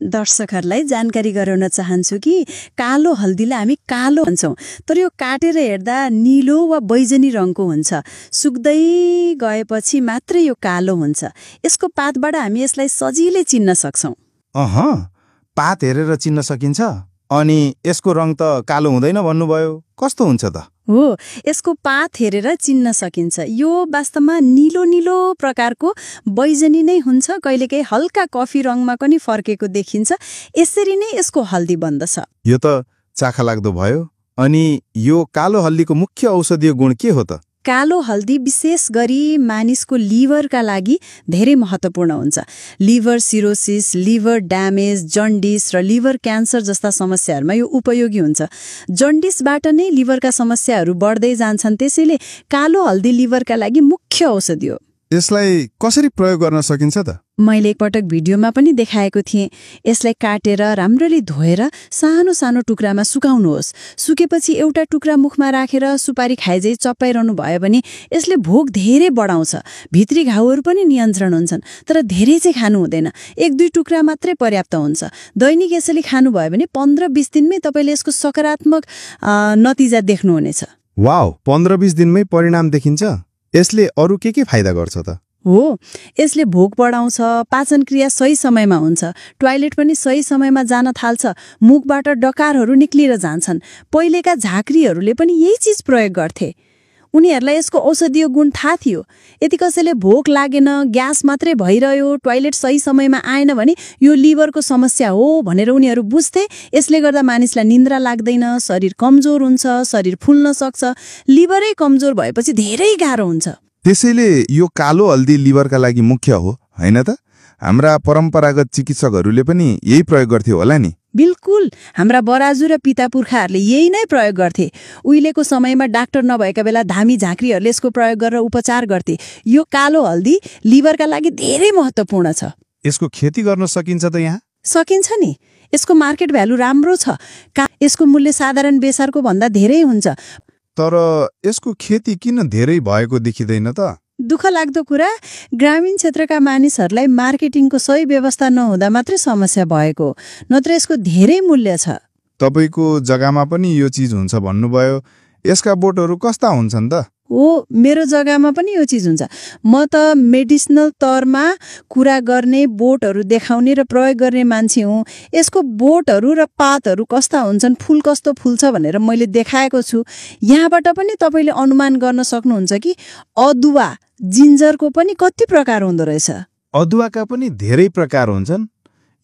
दर्शकहरूलाई जानकारी गराउन चाहन्छु कि कालो हल्दीलाई हामी कालो भन्छौँ, तर यो काटेर हेर्दा नीलो वा बैजनी रङको हुन्छ। सुक्दै गएपछि मात्रै यो कालो हुन्छ। यसको पातबाट हामी यसलाई सजिलै चिन्न सक्छौँ। पात हेरेर चिन्न सकिन्छ? अनि यसको रङ त कालो हुँदैन भन्नुभयो, कस्तो हुन्छ त? हो, यसको पात हेरेर चिन्न सकिन्छ। यो वास्तवमा नीलो नीलो प्रकारको बैजनी नै हुन्छ, कहिलेकाहीँ हल्का कफी रङमा पनि फर्केको देखिन्छ। यसरी नै यसको हल्दी बन्दछ। यो त चाखा लाग्दो भयो। अनि यो कालो हल्दीको मुख्य औषधीय गुण के हो त? कालो हल्दी विशेष गरी मानिसको लिभरका लागि धेरै महत्त्वपूर्ण हुन्छ। Liver cirrhosis, liver damage, jaundice र लिभर क्यान्सर जस्ता समस्याहरूमा यो उपयोगी हुन्छ। जन्डिसबाट नै लिभरका समस्याहरू बढ्दै जान्छन्, त्यसैले कालो हल्दी लिभरका लागि मुख्य औषधि हो। यसलाई कसरी प्रयोग गर्न सकिन्छ त? मैले एकपटक भिडियोमा पनि देखाएको थिएँ। यसलाई काटेर राम्ररी धोएर सानो सानो टुक्रामा सुकाउनुहोस्। सुकेपछि एउटा टुक्रा मुखमा राखेर सुपारी खाएझै चप्पाइरहनु भयो भने यसले भोक धेरै बढाउँछ। भित्री घाउहरू पनि नियन्त्रण हुन्छन्, तर धेरै चाहिँ खानु हुँदैन। 1-2 टुक्रा मात्रै पर्याप्त हुन्छ। दैनिक यसरी खानुभयो भने 15-20 दिनमै तपाईँले यसको सकारात्मक नतिजा देख्नुहुनेछ। वाउ, 15-20 दिनमै परिणाम देखिन्छ? यसले अरू के फाइदा गर्छ त? हो, यसले भोक बढाउँछ, पाचन क्रिया सही समयमा हुन्छ, टोयलेट पनि सही समयमा जान थाल्छ, मुखबाट डकारहरू निक्लिएर जान्छन्। पहिलेका झाँक्रीहरूले पनि यही चिज प्रयोग गर्थे। उनीहरूलाई यसको औषधीय गुण थाहा थियो। यदि कसैले भोक लागेन, ग्यास मात्रै भइरह्यो, टोयलेट सही समयमा आएन भने यो लिभरको समस्या हो भनेर उनीहरू बुझ्थे। यसले गर्दा मानिसलाई निन्द्रा लाग्दैन, शरीर कमजोर हुन्छ, शरीर फुल्न सक्छ। लिभरै कमजोर भएपछि धेरै गाह्रो हुन्छ। त्यसैले यो कालो हल्दी लिभरका लागि मुख्य हो, हैन त? हाम्रा परम्परागत चिकित्सकहरूले पनि यही प्रयोग गर्थे होला नि? बिल्कुल, हाम्रा बराजु र पिता पुर्खाहरूले यही नै प्रयोग गर्थे। उहिलेको समयमा डाक्टर नभएका बेला धामी झाँक्रीहरूले यसको प्रयोग गरेर उपचार गर्थे। यो कालो हल्दी लिभरका लागि धेरै महत्त्वपूर्ण छ। यसको खेती गर्न सकिन्छ त यहाँ? सकिन्छ नि। यसको मार्केट भ्यालु राम्रो छ। यसको मूल्य साधारण बेसारको भन्दा धेरै हुन्छ। तर यसको खेती किन धेरै भएको देखिँदैन त? दुःख लाग्दो कुरा, ग्रामीण क्षेत्रका मानिसहरूलाई मार्केटिङको सही व्यवस्था नहुँदा मात्रै समस्या भएको, नत्र यसको धेरै मूल्य छ। तपाईको जग्गामा पनि यो चिज हुन्छ भन्नुभयो। यसका बोटहरू कस्ता हुन्छन् त? हो, मेरो जग्गामा पनि यो चिज हुन्छ। म त मेडिसिनल तौरमा कुरा गर्ने, बोटहरू देखाउने र प्रयोग गर्ने मान्छे हुँ। यसको बोटहरू र पातहरू कस्ता हुन्छन्, फुल कस्तो फुल्छ भनेर मैले देखाएको छु। यहाँबाट पनि तपाईँले अनुमान गर्न सक्नुहुन्छ कि अदुवा, जिन्जरको पनि कति प्रकार हुँदो रहेछ। अदुवाका पनि धेरै प्रकार हुन्छन्?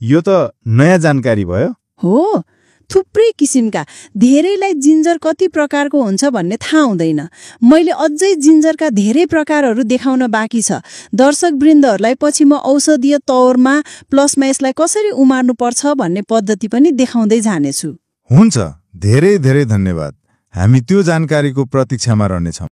यो त नयाँ जानकारी भयो। हो, थुप्रै किसिमका। धेरैलाई जिन्जर कति प्रकारको हुन्छ भन्ने थाहा हुँदैन। मैले अझै जिन्जरका धेरै प्रकारहरू देखाउन बाँकी छ। दर्शक वृन्दहरूलाई पछि म औषधीय तौरमा प्लसमा यसलाई कसरी उमार्नु पर्छ भन्ने पद्धति पनि देखाउँदै जानेछु। हुन्छ, धेरै धेरै धन्यवाद। हामी त्यो जानकारीको प्रतीक्षामा रहनेछौँ।